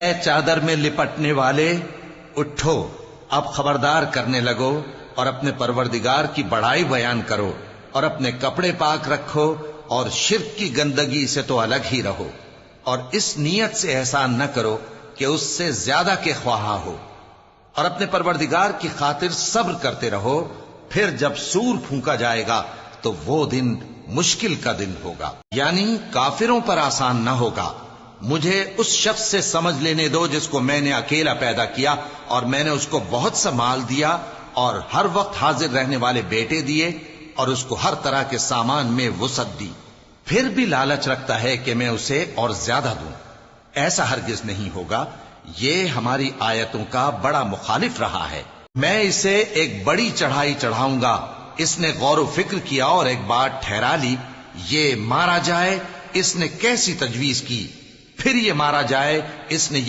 اے چادر میں لپٹنے والے، اٹھو، اب خبردار کرنے لگو اور اپنے پروردگار کی بڑائی بیان کرو، اور اپنے کپڑے پاک رکھو، اور شرک کی گندگی سے تو الگ ہی رہو، اور اس نیت سے احسان نہ کرو کہ اس سے زیادہ کے خواہاں ہو، اور اپنے پروردگار کی خاطر صبر کرتے رہو۔ پھر جب سور پھونکا جائے گا تو وہ دن مشکل کا دن ہوگا، یعنی کافروں پر آسان نہ ہوگا۔ مجھے اس شخص سے سمجھ لینے دو جس کو میں نے اکیلا پیدا کیا، اور میں نے اس کو بہت سا مال دیا اور ہر وقت حاضر رہنے والے بیٹے دیے، اور اس کو ہر طرح کے سامان میں وسعت دی، پھر بھی لالچ رکھتا ہے کہ میں اسے اور زیادہ دوں۔ ایسا ہرگز نہیں ہوگا، یہ ہماری آیتوں کا بڑا مخالف رہا ہے۔ میں اسے ایک بڑی چڑھائی چڑھاؤں گا۔ اس نے غور و فکر کیا اور ایک بات ٹھہرا لی، یہ مارا جائے، اس نے کیسی تجویز کی، پھر یہ مارا جائے، اس نے